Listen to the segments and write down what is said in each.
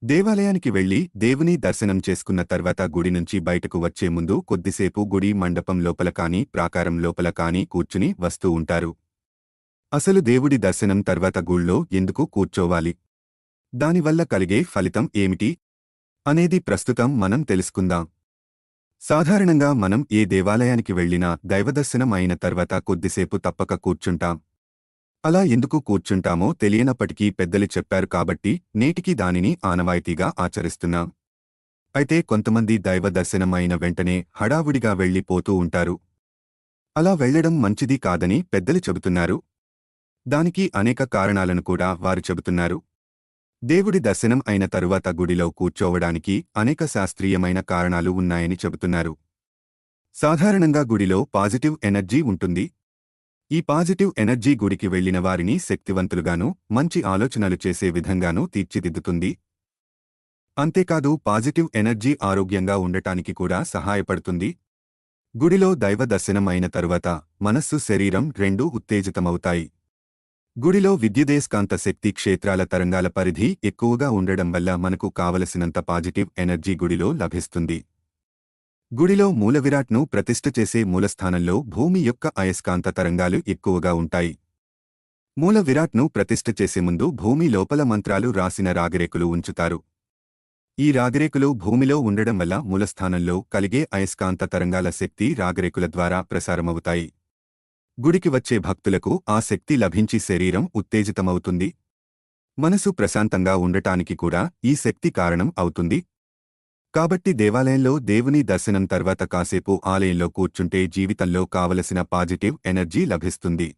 దేవాలయానికి వెళ్లి దేవుని దర్శనం చేసుకున్న తర్వాత గుడి నుంచి బయటకు వచ్చే ముందు కొద్దిసేపు గుడి మండపం లోపల కాని ప్రాకారం లోపల కాని కూర్చుని వస్తూ ఉంటారు. అసలు దేవుడి దర్శనం తర్వాత గుళ్ళో ఎందుకు కూర్చోవాలి? దానివల్ల కలిగే ఫలితం ఏమిటి అనేది ప్రస్తుతం మనం తెలుసుకుందాం. సాధారణంగా మనం ఏ దేవాలయానికి వెళ్లినా దైవదర్శనం అయిన తర్వాత కొద్దిసేపు తప్పక కూర్చుంటాం. అలా ఎందుకు కూర్చుంటామో తెలియనప్పటికీ పెద్దలు చెప్పారు కాబట్టి నేటికి దానిని ఆనవాయితీగా ఆచరిస్తున్నాం. అయితే కొంతమంది దైవ దర్శనం అయిన వెంటనే హడావుడిగా వెళ్లిపోతూ ఉంటారు. అలా వెళ్లడం మంచిది కాదని పెద్దలు చెబుతున్నారు. దానికి అనేక కారణాలను కూడా వారు చెబుతున్నారు. దేవుడి దర్శనం అయిన తరువాత గుడిలో కూర్చోవడానికి అనేక శాస్త్రీయమైన కారణాలు ఉన్నాయని చెబుతున్నారు. సాధారణంగా గుడిలో పాజిటివ్ ఎనర్జీ ఉంటుంది. ఈ పాజిటివ్ ఎనర్జీ గుడికి వెళ్లిన వారిని శక్తివంతులుగానూ మంచి ఆలోచనలు చేసే విధంగానూ తీర్చిదిద్దుతుంది. అంతేకాదు పాజిటివ్ ఎనర్జీ ఆరోగ్యంగా ఉండటానికి కూడా సహాయపడుతుంది. గుడిలో దైవ దర్శనం అయిన తరువాత మనస్సు శరీరం రెండూ ఉత్తేజితమవుతాయి. గుడిలో విద్యుదయస్కాంత శక్తి క్షేత్రాల తరంగాల పరిధి ఎక్కువగా ఉండడం వల్ల మనకు కావలసినంత పాజిటివ్ ఎనర్జీ గుడిలో లభిస్తుంది. గుడిలో మూలవిరాట్ను ప్రతిష్ఠ చేసే మూలస్థానంలో భూమి యొక్క అయస్కాంత తరంగాలు ఎక్కువగా ఉంటాయి. మూల విరాట్ను ప్రతిష్ఠ చేసే ముందు భూమి లోపల మంత్రాలు రాసిన రాగిరేకులు ఉంచుతారు. ఈ రాగిరేకులు భూమిలో ఉండడం వల్ల మూలస్థానంలో కలిగే అయస్కాంత తరంగాల శక్తి రాగిరేకుల ద్వారా ప్రసారమవుతాయి. గుడికి వచ్చే భక్తులకు ఆ శక్తి లభించి శరీరం ఉత్తేజితమవుతుంది. మనసు ప్రశాంతంగా ఉండటానికి కూడా ఈ శక్తి కారణం అవుతుంది. కాబట్టి దేవాలయంలో దేవుని దర్శనం తర్వాత కాసేపు ఆలయంలో కూర్చుంటే జీవితంలో కావలసిన పాజిటివ్ ఎనర్జీ లభిస్తుంది.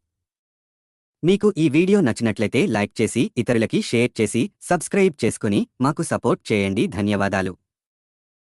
మీకు ఈ వీడియో నచ్చినట్లయితే లైక్ చేసి ఇతరులకి షేర్ చేసి సబ్స్క్రైబ్ చేసుకుని మాకు సపోర్ట్ చేయండి. ధన్యవాదాలు.